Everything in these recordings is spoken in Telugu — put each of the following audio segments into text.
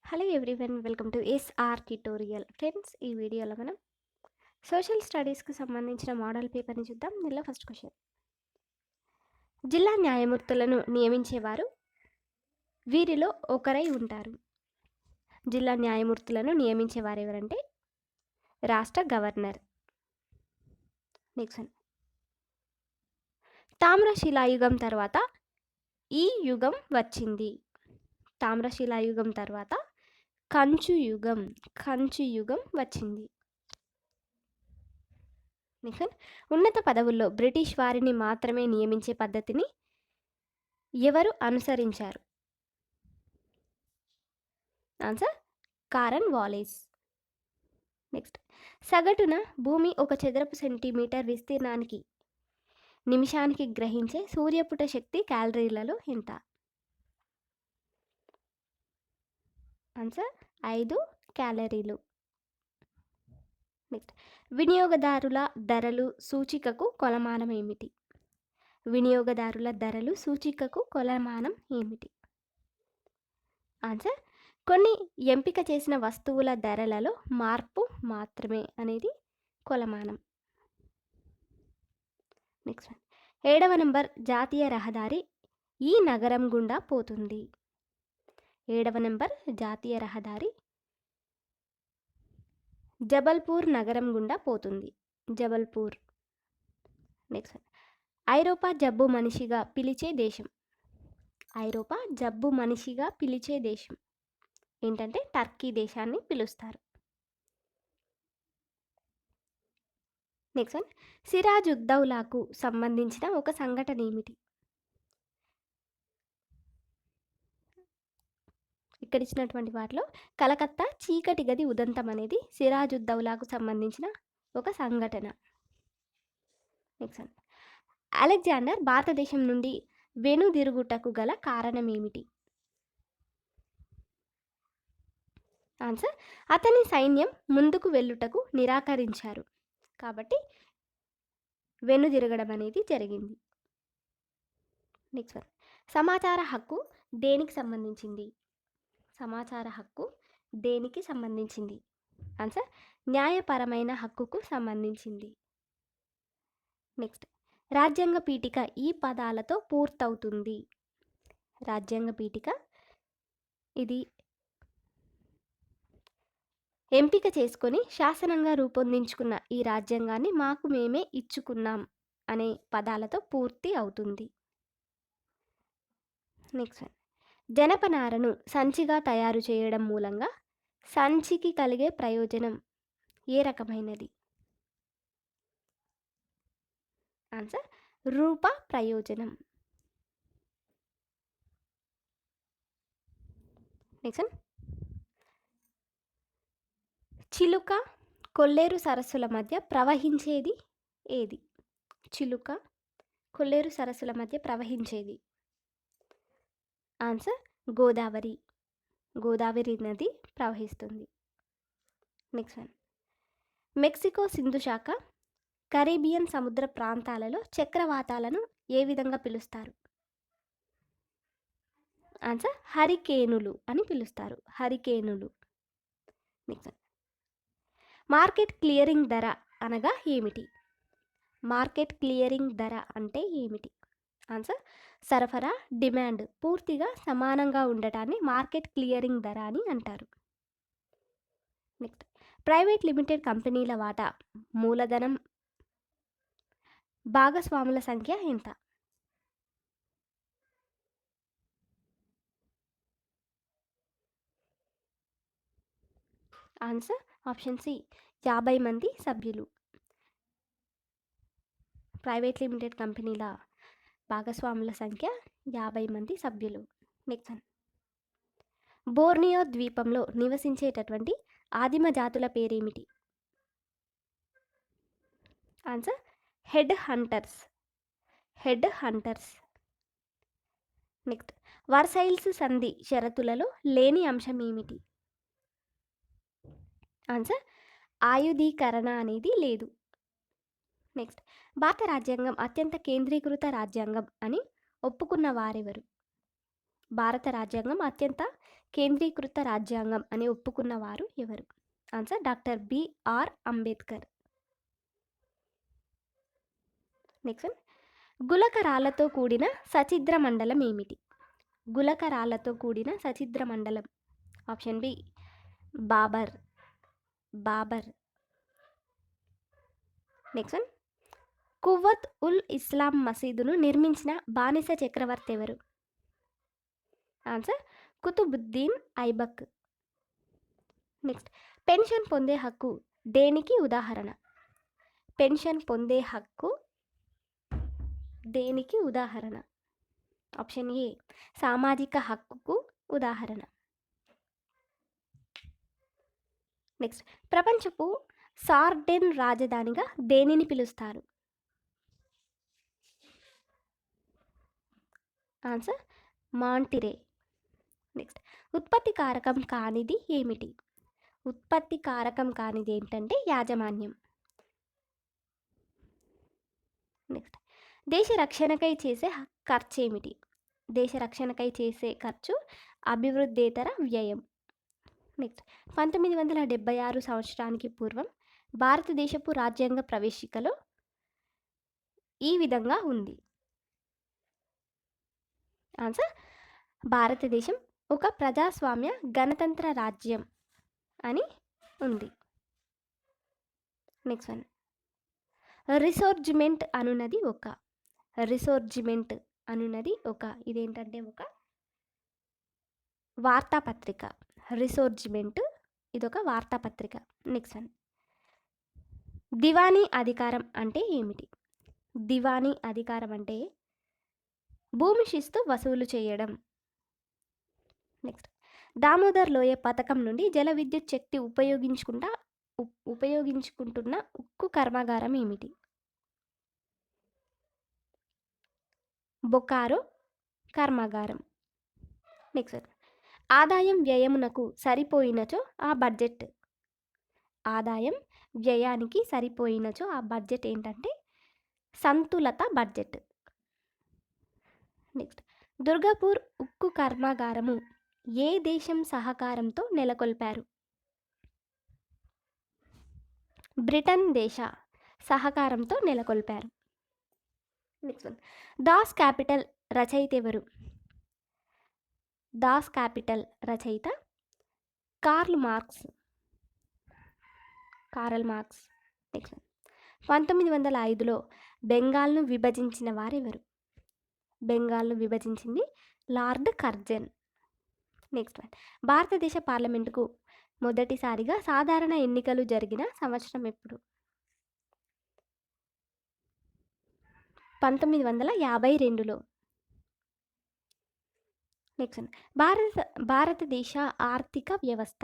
Hello everyone, welcome to SR tutorial. Friends, ఈ వీడియోలో మనం సోషల్ స్టడీస్కి సంబంధించిన మోడల్ పేపర్ని చూద్దాం. దీనిలో ఫస్ట్ క్వశ్చన్: జిల్లా న్యాయమూర్తులను నియమించేవారు వీరిలో ఒకరై ఉంటారు. జిల్లా న్యాయమూర్తులను నియమించేవారు ఎవరంటే రాష్ట్ర గవర్నర్. నెక్స్ట్ వన్: తామ్రశిలాయుగం తర్వాత ఈ యుగం వచ్చింది. తామ్రశిలాయుగం తర్వాత కంచు యుగం వచ్చింది. నెక్స్ట్, ఉన్నత పదవుల్లో బ్రిటిష్ వారిని మాత్రమే నియమించే పద్ధతిని ఎవరు అనుసరించారు? Answer కారన్ Wallace. నెక్స్ట్, సగటున భూమి 1 చదరపు సెంటీమీటర్ విస్తీర్ణానికి నిమిషానికి గ్రహించే సూర్యపుట శక్తి క్యాలరీలలో ఎంత? ఆన్సర్ 5 క్యాలరీలు. నెక్స్ట్, వినియోగదారుల ధరలు సూచికకు కొలమానం ఏమిటి? వినియోగదారుల ధరలు సూచికకు కొలమానం ఏమిటి? ఆన్సర్ కొన్ని ఎంపిక చేసిన వస్తువుల ధరలలో మార్పు మాత్రమే అనేది కొలమానం. నెక్స్ట్, 7వ నంబర్ జాతీయ రహదారి ఈ నగరం గుండా పోతుంది. 7వ నంబర్ జాతీయ రహదారి జబల్పూర్ నగరం గుండా పోతుంది. జబల్పూర్. నెక్స్ట్, ఐరోపా జబ్బు మనిషిగా పిలిచే దేశం. ఐరోపా జబ్బు మనిషిగా పిలిచే దేశం ఏంటంటే టర్కీ దేశాన్ని పిలుస్తారు. నెక్స్ట్ వన్: సిరాజుద్దౌలాకు సంబంధించిన ఒక సంఘటన ఏమిటి? ఇక్కడ ఇచ్చినటువంటి వాటిలో కలకత్తా చీకటి గది ఉదంతం అనేది సిరాజుద్దౌలాకు సంబంధించిన ఒక సంఘటన. నెక్స్ట్ వన్: అలెగ్జాండర్ భారతదేశం నుండి వెనుదిరుగుటకు గల కారణం ఏమిటి? ఆన్సర్ అతని సైన్యం ముందుకు వెళ్ళుటకు నిరాకరించారు కాబట్టి వెనుదిరగడం అనేది జరిగింది. నెక్స్ట్ వన్: సమాచార హక్కు దేనికి సంబంధించింది? సమాచార హక్కు దేనికి సంబంధించింది? ఆన్సర్ న్యాయపరమైన హక్కుకు సంబంధించింది. నెక్స్ట్, రాజ్యాంగ పీఠిక ఈ పదాలతో పూర్తవుతుంది. రాజ్యాంగ పీఠిక ఇది ఎంపిక చేసుకొని శాసనంగా రూపొందించుకున్న ఈ రాజ్యాంగాన్ని మాకు మేమే ఇచ్చుకున్నాం అనే పదాలతో పూర్తి అవుతుంది. నెక్స్ట్ వన్: జనపనారను సంచిగా తయారు చేయడం మూలంగా సంచికి కలిగే ప్రయోజనం ఏ రకమైనది? ఆన్సర్ రూప ప్రయోజనం. నెక్స్ట్ వన్: చిలుక కొల్లేరు సరస్సుల మధ్య ప్రవహించేది ఏది? చిలుక కొల్లేరు సరస్సుల మధ్య ప్రవహించేది ఆన్సర్ గోదావరి. గోదావరి నది ప్రవహిస్తుంది. నెక్స్ట్ వన్: మెక్సికో సింధు శాఖ కరేబియన్ సముద్ర ప్రాంతాలలో చక్రవాతాలను ఏ విధంగా పిలుస్తారు? ఆన్సర్ హరికేనులు అని పిలుస్తారు. హరికేనులు. నెక్స్ట్ వన్: మార్కెట్ క్లియరింగ్ ధర అనగా ఏమిటి? మార్కెట్ క్లియరింగ్ ధర అంటే ఏమిటి? ఆన్సర్ సరఫరా డిమాండ్ పూర్తిగా సమానంగా ఉండటాన్ని మార్కెట్ క్లియరింగ్ ధర అని అంటారు. నెక్స్ట్, ప్రైవేట్ లిమిటెడ్ కంపెనీల వాటా మూలధనం భాగస్వాముల సంఖ్య ఎంత? ఆన్సర్ ఆప్షన్ సి 50 మంది సభ్యులు. ప్రైవేట్ లిమిటెడ్ కంపెనీల భాగస్వాముల సంఖ్య 50 మంది సభ్యులు. నెక్స్ట్ వన్: బోర్నియో ద్వీపంలో నివసించేటటువంటి ఆదిమ జాతుల పేరేమిటి? Answer head hunters. Head hunters. Next, Versailles సంధి షరతులలో లేని అంశం ఏమిటి? ఆన్సర్ ఆయుధీకరణ అనేది లేదు. నెక్స్ట్, భారత రాజ్యాంగం అత్యంత కేంద్రీకృత రాజ్యాంగం అని ఒప్పుకున్న వారెవరు? భారత రాజ్యాంగం అత్యంత కేంద్రీకృత రాజ్యాంగం అని ఒప్పుకున్నవారు ఎవరు? Answer doctor BR Ambedkar. Next గులకరాళ్లతో కూడిన సచిద్ర మండలం ఏమిటి? గులకరాళ్లతో కూడిన సచిద్ర మండలం. Option B Babar. Next Quwwat ul Islam మసీదును నిర్మించిన బానిస చక్రవర్తి ఎవరు? Answer Qutubuddin Aibak. Next pension పొందే హక్కు దేనికి ఉదాహరణ? పెన్షన్ పొందే హక్కు దేనికి ఉదాహరణ? ఆప్షన్ ఏ సామాజిక హక్కుకు ఉదాహరణ. నెక్స్ట్ ప్రపంచపు సార్డెన్ రాజధానిగా దేనిని పిలుస్తారు? ఆన్సర్ మాంటిరే. నెక్స్ట్ ఉత్పత్తి కారకం కానిది ఏమిటి? ఉత్పత్తి కారకం కానిది ఏంటంటే యాజమాన్యం. నెక్స్ట్ దేశ రక్షణకై చేసే ఖర్చు ఏమిటి? దేశ రక్షణకై చేసే ఖర్చు అభివృద్ధేతర వ్యయం. నెక్స్ట్ 1976 సంవత్సరానికి పూర్వం భారతదేశపు రాజ్యాంగ ప్రవేశికలో ఈ విధంగా ఉంది. ఆన్సర్ భారతదేశం ఒక ప్రజాస్వామ్య గణతంత్ర రాజ్యం అని ఉంది. నెక్స్ట్ వన్ రిసోర్జిమెంట్ అనున్నది ఒక ఇదేంటంటే ఒక వార్తాపత్రిక. రిసోర్జిమెంట్ ఇదొక వార్తాపత్రిక. నెక్స్ట్ వన్ దివానీ అధికారం అంటే ఏమిటి? దివానీ అధికారం అంటే భూమి శిస్తు వసూలు చేయడం. నెక్స్ట్ దామోదర్ లోయ పథకం నుండి జల విద్యుత్ శక్తి ఉపయోగించుకుంటున్న ఉక్కు కర్మాగారం ఏమిటి? బొకారో కర్మాగారం. నెక్స్ట్ ఆదాయం వ్యయమునకు సరిపోయినచో ఆ బడ్జెట్. ఆదాయం వ్యయానికి సరిపోయినచో ఆ బడ్జెట్ ఏంటంటే సంతులత బడ్జెట్. నెక్స్ట్ దుర్గాపూర్ ఉక్కు కర్మాగారము ఏ దేశం సహకారంతో నెలకొల్పారు? బ్రిటన్ దేశ సహకారంతో నెలకొల్పారు. నెక్స్ట్ వన్ దాస్ క్యాపిటల్ రచయిత ఎవరు? దాస్ క్యాపిటల్ రచయిత కార్ల్ మార్క్స్. నెక్స్ట్ 1905లో బెంగాల్ను విభజించిన వారెవరు? బెంగాల్ను విభజించింది లార్డ్ కర్జన్. నెక్స్ట్ వన్ భారతదేశ పార్లమెంటుకు మొదటిసారిగా సాధారణ ఎన్నికలు జరిగిన సంవత్సరం ఎప్పుడు? 1952లో. నెక్స్ట్ వన్ భారతదేశ ఆర్థిక వ్యవస్థ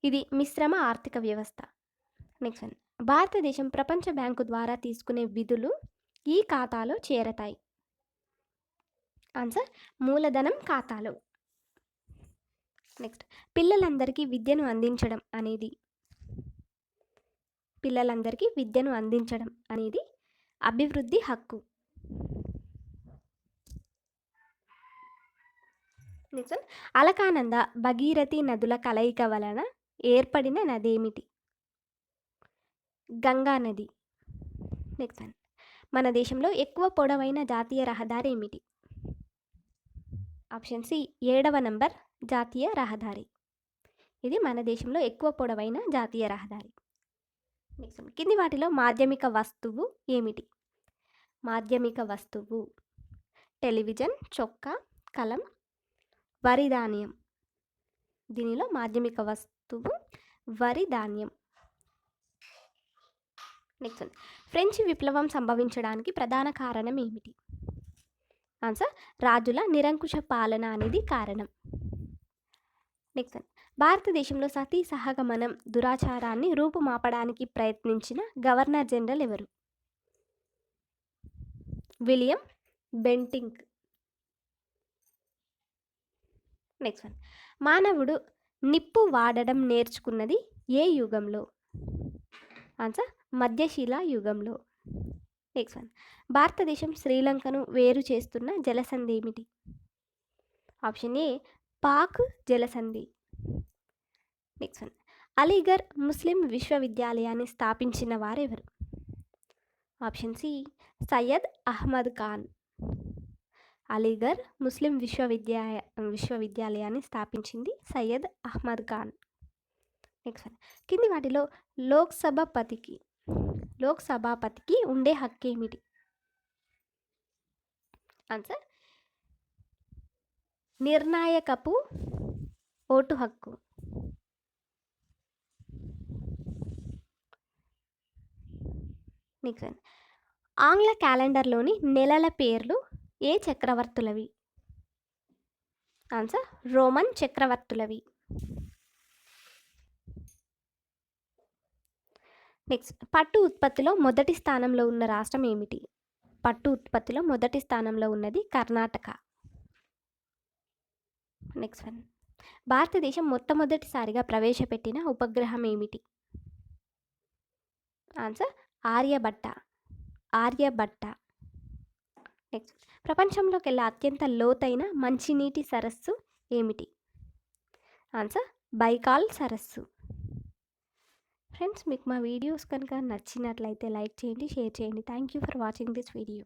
ఇది మిశ్రమ ఆర్థిక వ్యవస్థ. నెక్స్ట్ వన్ భారతదేశం ప్రపంచ బ్యాంకు ద్వారా తీసుకునే విధులు ఈ ఖాతాలో చేరతాయి. ఆన్సర్ మూలధనం ఖాతాలో. నెక్స్ట్ పిల్లలందరికీ విద్యను అందించడం అనేది అభివృద్ధి హక్కు. నెక్స్ట్ అలకానంద భగీరథి నదుల కలయిక వలన ఏర్పడిన నది ఏమిటి? గంగా నది. నెక్స్ట్ వన్ మన దేశంలో ఎక్కువ పొడవైన జాతీయ రహదారి ఏమిటి? ఆప్షన్ సి 7వ నంబర్ జాతీయ రహదారి. ఇది మన దేశంలో ఎక్కువ పొడవైన జాతీయ రహదారి. నెక్స్ట్ కింది వాటిలో మాధ్యమిక వస్తువు ఏమిటి? మాధ్యమిక వస్తువు టెలివిజన్, చొక్కా, కలం, వరి ధాన్యం. దీనిలో మాధ్యమిక వస్తువు వరి ధాన్యం. నెక్స్ట్ ఫ్రెంచ్ విప్లవం సంభవించడానికి ప్రధాన కారణం ఏమిటి? ఆన్సర్ రాజుల నిరంకుశ పాలన అనేది కారణం. నెక్స్ట్ భారతదేశంలో సతీ సహగమనం దురాచారాన్ని రూపుమాపడానికి ప్రయత్నించిన గవర్నర్ జనరల్ ఎవరు? William Bentinck. నెక్స్ట్ వన్ మానవుడు నిప్పు వాడడం నేర్చుకున్నది ఏ యుగంలో? ఆన్సర్ మధ్యశిలా యుగంలో. Next one. భారతదేశం శ్రీలంకను వేరు చేస్తున్న జలసంధి ఏమిటి? ఆప్షన్ ఏ పాక్ జలసంధి. Next one. అలీగర్ ముస్లిం విశ్వవిద్యాలయాన్ని స్థాపించిన వారెవరు? Option C Syed Ahmad Khan. అలీగర్ ముస్లిం విశ్వవిద్యాలయాన్ని స్థాపించింది సయ్యద్ అహ్మద్ ఖాన్. Next one. కింది వాటిలో లోక్సభాపతికి ఉండే హక్కు ఏమిటి? ఆన్సర్ నిర్ణాయకపు ఓటు హక్కు. Next one. ఆంగ్ల క్యాలెండర్లోని నెలల పేర్లు ఏ చక్రవర్తులవి? ఆన్సర్ రోమన్ చక్రవర్తులవి. నెక్స్ట్. పట్టు ఉత్పత్తిలో మొదటి స్థానంలో ఉన్న రాష్ట్రం ఏమిటి? పట్టు ఉత్పత్తిలో మొదటి స్థానంలో ఉన్నది కర్ణాటక. Next one. భారతదేశం మొట్టమొదటిసారిగా ప్రవేశపెట్టిన ఉపగ్రహం ఏమిటి? ఆన్సర్ ఆర్యభట్ట. నెక్స్ట్. ప్రపంచంలోకెల్లా అత్యంత లోతైన మంచినీటి సరస్సు ఏమిటి? ఆన్సర్ బైకాల్ సరస్సు. ఫ్రెండ్స్, మీకు మా వీడియోస్ కనుక నచ్చినట్లయితే లైక్ చేయండి, షేర్ చేయండి. Thank you for watching this video.